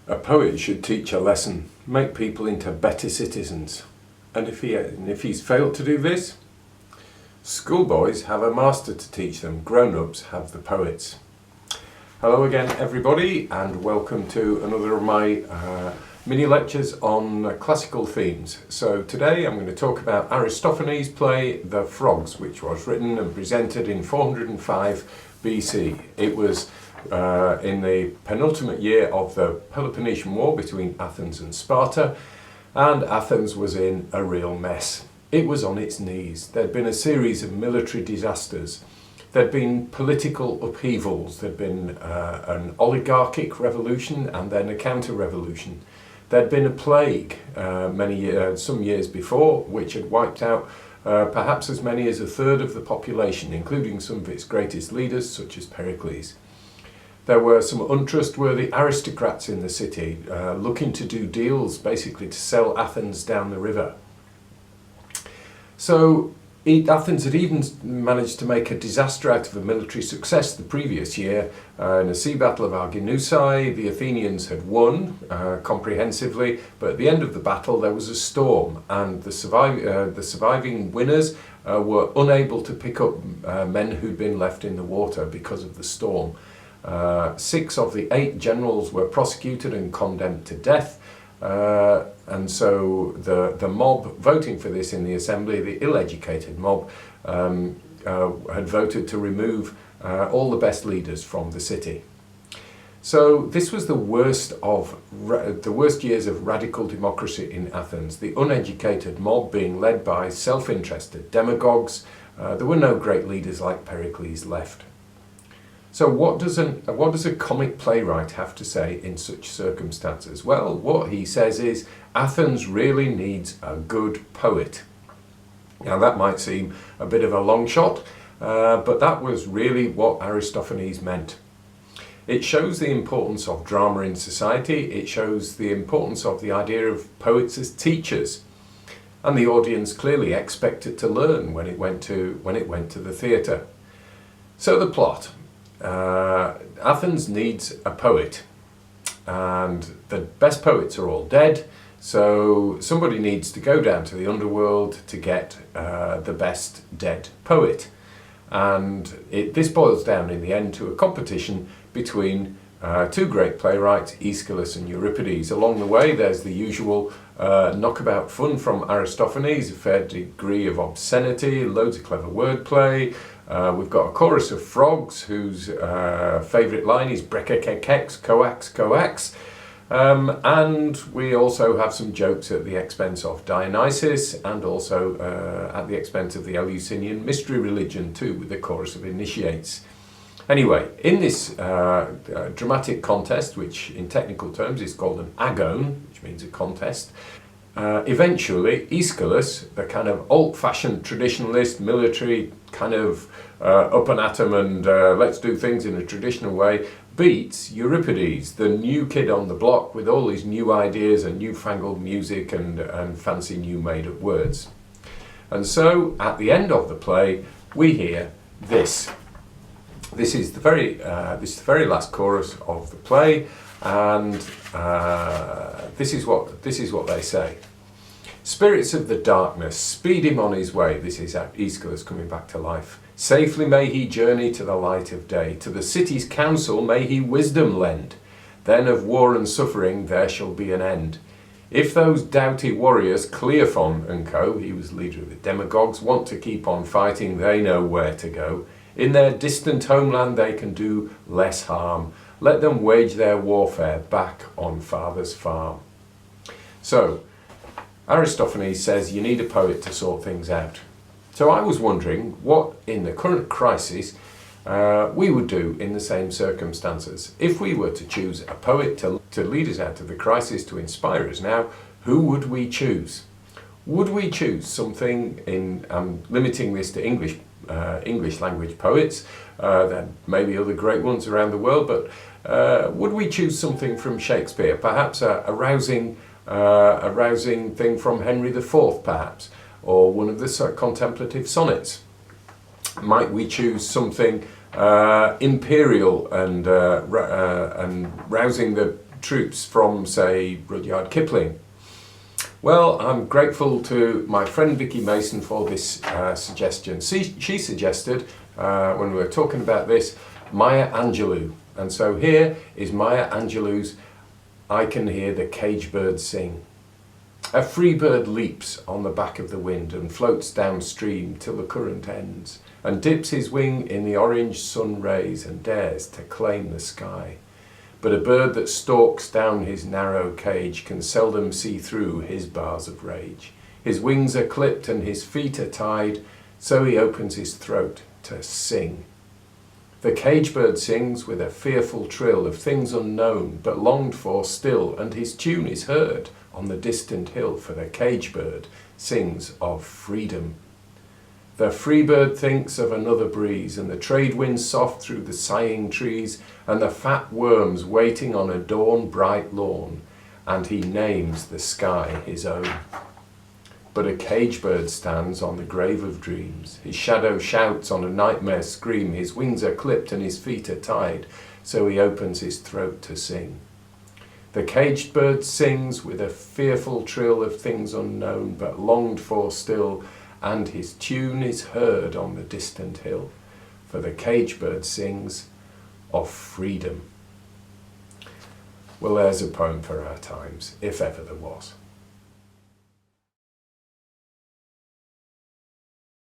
A poet should teach a lesson, make people into better citizens. And if he's failed to do this, schoolboys have a master to teach them, grown-ups have the poets. Hello again everybody, and welcome to another of my mini lectures on classical themes. So today I'm going to talk about Aristophanes' play The Frogs, which was written and presented in 405 BC. It was in the penultimate year of the Peloponnesian War between Athens and Sparta, and Athens was in a real mess. It was on its knees. There'd been a series of military disasters. There'd been political upheavals. There'd been an oligarchic revolution and then a counter-revolution. There'd been a plague some years before, which had wiped out perhaps as many as a third of the population, including some of its greatest leaders, such as Pericles. There were some untrustworthy aristocrats in the city looking to do deals, basically to sell Athens down the river. So Athens had even managed to make a disaster out of a military success the previous year. In a sea battle of Arginusae, the Athenians had won comprehensively, but at the end of the battle there was a storm, and the surviving winners were unable to pick up men who'd been left in the water because of the storm. 6 of the 8 generals were prosecuted and condemned to death, and so the mob voting for this in the assembly, the ill-educated mob, had voted to remove all the best leaders from the city. So this was the worst years of radical democracy in Athens, the uneducated mob being led by self-interested demagogues. There were no great leaders like Pericles left. So what does a comic playwright have to say in such circumstances? Well, what he says is Athens really needs a good poet. Now that might seem a bit of a long shot, but that was really what Aristophanes meant. It shows the importance of drama in society. It shows the importance of the idea of poets as teachers. And the audience clearly expected to learn when it went to the theatre. So the plot. Athens needs a poet, and the best poets are all dead, so somebody needs to go down to the underworld to get the best dead poet. And this boils down in the end to a competition between 2 great playwrights, Aeschylus and Euripides. Along the way there's the usual knockabout fun from Aristophanes, a fair degree of obscenity, loads of clever wordplay. We've got a chorus of frogs whose favourite line is Brekekekex, coax, coax. And we also have some jokes at the expense of Dionysus, and also at the expense of the Eleusinian mystery religion too, with the chorus of initiates. Anyway, in this dramatic contest, which in technical terms is called an agone, which means a contest, eventually Aeschylus, the kind of old-fashioned traditionalist, military kind of up and at 'em and let's do things in a traditional way, beats Euripides, the new kid on the block with all his new ideas and newfangled music and fancy new made-up words. And so at the end of the play we hear this. This is the very last chorus of the play, and this is what they say. Spirits of the darkness, speed him on his way. This is Aeschylus coming back to life. Safely may he journey to the light of day. To the city's council may he wisdom lend. Then of war and suffering there shall be an end. If those doughty warriors, Cleophon and co., he was leader of the demagogues, want to keep on fighting, they know where to go. In their distant homeland they can do less harm. Let them wage their warfare back on father's farm. So, Aristophanes says you need a poet to sort things out. So I was wondering what, in the current crisis, we would do in the same circumstances. If we were to choose a poet to lead us out of the crisis, to inspire us now, who would we choose? Would we choose something I'm limiting this to English language poets, there may be other great ones around the world, but would we choose something from Shakespeare, perhaps a rousing thing from Henry IV, perhaps, or one of the contemplative sonnets? Might we choose something imperial and rousing troops from, say, Rudyard Kipling. Well, I'm grateful to my friend Vicky Mason for this suggestion. She suggested, when we were talking about this, Maya Angelou. And so here is Maya Angelou's I Can Hear the Caged Bird Sing. A free bird leaps on the back of the wind and floats downstream till the current ends, and dips his wing in the orange sun rays and dares to claim the sky. But a bird that stalks down his narrow cage can seldom see through his bars of rage. His wings are clipped and his feet are tied, so he opens his throat to sing. The caged bird sings with a fearful trill of things unknown but longed for still, and his tune is heard on the distant hill, for the caged bird sings of freedom. The free bird thinks of another breeze, and the trade winds soft through the sighing trees, and the fat worms waiting on a dawn-bright lawn, and he names the sky his own. But a caged bird stands on the grave of dreams, his shadow shouts on a nightmare scream, his wings are clipped and his feet are tied, so he opens his throat to sing. The caged bird sings with a fearful trill of things unknown but longed for still, and his tune is heard on the distant hill, for the caged bird sings of freedom. Well, there's a poem for our times, if ever there was.